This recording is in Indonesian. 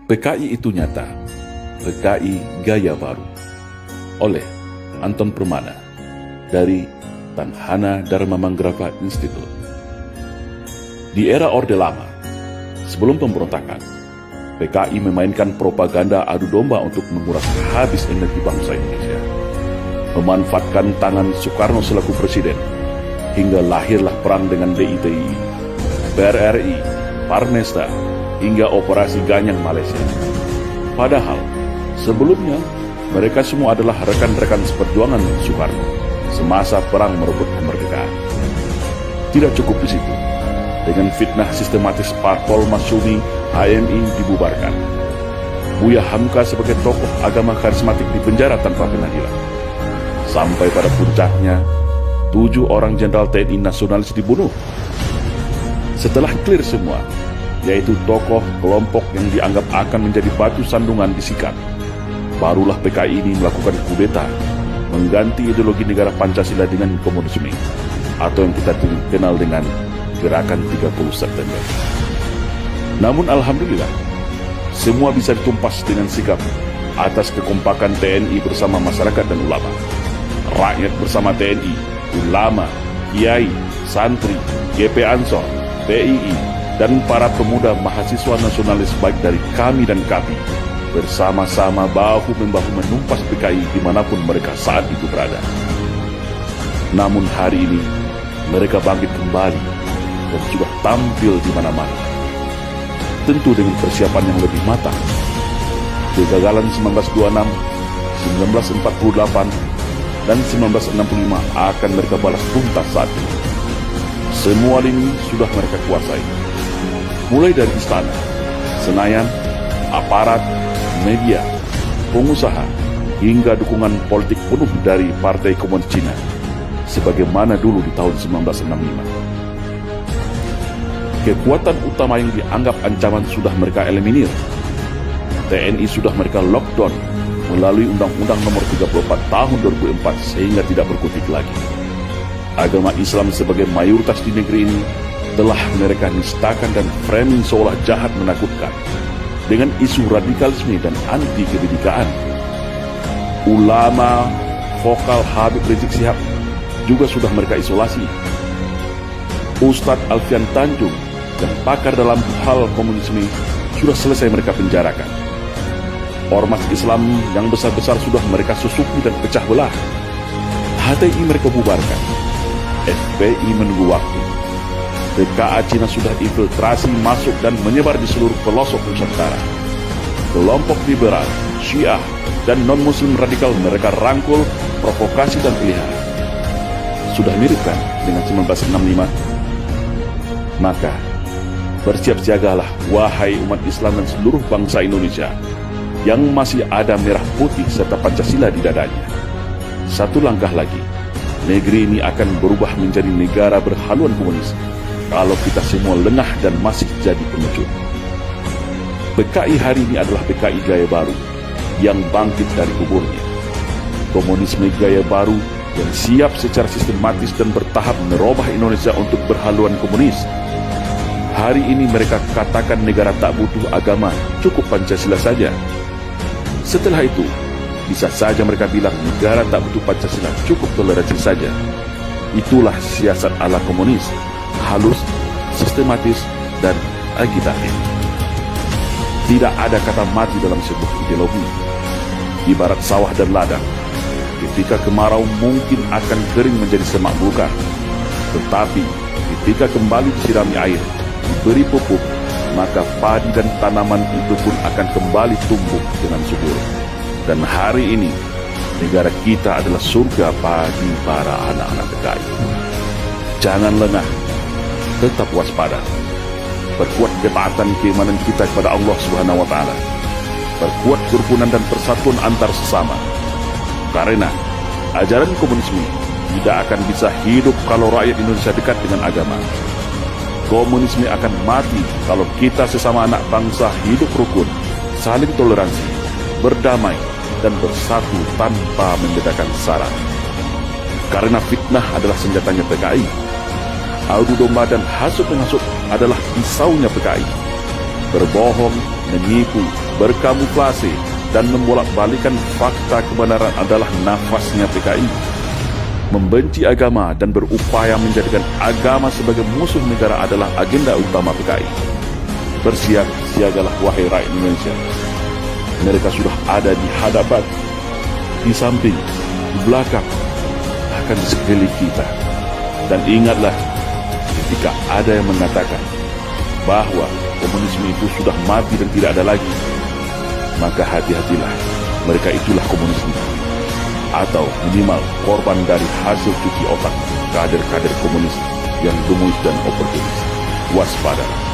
PKI itu nyata, PKI Gaya Baru, oleh Anton Permana dari Tanhana Dharma Manggaraga Institute. Di era Orde Lama, sebelum pemberontakan, PKI memainkan propaganda adu domba untuk menguras habis energi bangsa Indonesia, memanfaatkan tangan Soekarno selaku presiden, hingga lahirlah perang dengan DITI, PRRI, Parmesta, hingga operasi Ganyang Malaysia. Padahal, sebelumnya, mereka semua adalah rekan-rekan seperjuangan Soekarno semasa perang merebut kemerdekaan. Tidak cukup di situ. Dengan fitnah sistematis Parpol Masyumi, HMI dibubarkan. Buya Hamka sebagai tokoh agama karismatik dipenjara tanpa pengadilan. Sampai pada puncaknya, 7 orang jenderal TNI nasionalis dibunuh. Setelah clear semua, yaitu tokoh kelompok yang dianggap akan menjadi batu sandungan disikat, barulah PKI ini melakukan kudeta, mengganti ideologi negara Pancasila dengan komunisme, atau yang kita kenal dengan Gerakan 30 September. Namun alhamdulillah, semua bisa ditumpas dengan sikap atas kekompakan TNI bersama masyarakat dan ulama. Rakyat bersama TNI, ulama, kiai, santri, GP Ansor, PII, dan para pemuda mahasiswa nasionalis baik dari kami dan KAPI bersama-sama bahu-membahu menumpas PKI dimanapun mereka saat itu berada. Namun hari ini mereka bangkit kembali dan sudah tampil di mana-mana, tentu dengan persiapan yang lebih matang. Kegagalan 1926, 1948, dan 1965 akan mereka balas tuntas saat ini. Semua lini sudah mereka kuasai, mulai dari istana, Senayan, aparat, media, pengusaha, hingga dukungan politik penuh dari Partai Komunis Cina, sebagaimana dulu di tahun 1965. Kekuatan utama yang dianggap ancaman sudah mereka eliminir. TNI sudah mereka lockdown melalui Undang-Undang Nomor 34 Tahun 2004 sehingga tidak berkutik lagi. Agama Islam sebagai mayoritas di negeri ini telah mereka nistakan dan framing seolah jahat menakutkan dengan isu radikalisme dan anti kebinekaan. Ulama vokal Habib Rizik Syihab juga sudah mereka isolasi. Ustadz Alfian Tanjung dan pakar dalam hal komunisme sudah selesai mereka penjarakan. Ormas Islam yang besar-besar sudah mereka susupi dan pecah belah. HTI mereka bubarkan. FPI menunggu waktu. TKA Cina sudah infiltrasi masuk dan menyebar di seluruh pelosok Nusantara. Kelompok liberal, Syiah, dan non-muslim radikal mereka rangkul, provokasi dan pelihara. Sudah mirip kan dengan 1965? Maka, bersiap siagalah wahai umat Islam dan seluruh bangsa Indonesia yang masih ada merah putih serta Pancasila di dadanya. Satu langkah lagi, negeri ini akan berubah menjadi negara berhaluan komunis kalau kita semua lengah dan masih jadi pengecut. PKI hari ini adalah PKI Gaya Baru yang bangkit dari kuburnya. Komunisme Gaya Baru yang siap secara sistematis dan bertahap merubah Indonesia untuk berhaluan komunis. Hari ini mereka katakan negara tak butuh agama, cukup Pancasila saja. Setelah itu, bisa saja mereka bilang negara tak butuh Pancasila, cukup toleransi saja. Itulah siasat ala komunis, halus, sistematis, dan agitatif. Tidak ada kata mati dalam sebuah ideologi. Ibarat sawah dan ladang, ketika kemarau mungkin akan kering menjadi semak belukar. Tetapi ketika kembali disirami air, diberi pupuk, maka padi dan tanaman itu pun akan kembali tumbuh dengan subur. Dan hari ini, negara kita adalah surga bagi para anak-anak PKI. Jangan lengah, tetap waspada. Perkuat ketaatan keimanan kita kepada Allah Subhanahu wa Ta'ala. Perkuat kerukunan dan persatuan antar sesama. Karena ajaran komunisme tidak akan bisa hidup kalau rakyat Indonesia dekat dengan agama. Komunisme akan mati kalau kita sesama anak bangsa hidup rukun, saling toleransi, berdamai, dan bersatu tanpa membedakan sara. Karena fitnah adalah senjatanya PKI. Adu domba dan hasut menghasut adalah pisaunya PKI. Berbohong, menipu, berkamuflase, dan membolak-balikan fakta kebenaran adalah nafasnya PKI. Membenci agama dan berupaya menjadikan agama sebagai musuh negara adalah agenda utama PKI. Bersiap siagalah wahai rakyat Indonesia. Mereka sudah ada di hadapan, di samping, di belakang, bahkan di sekeliling kita. Dan ingatlah, ketika ada yang mengatakan bahwa komunisme itu sudah mati dan tidak ada lagi, maka hati-hatilah, mereka itulah komunisme, atau minimal korban dari hasil cuci otak kader-kader komunis yang gemus dan oportunis. Waspadalah.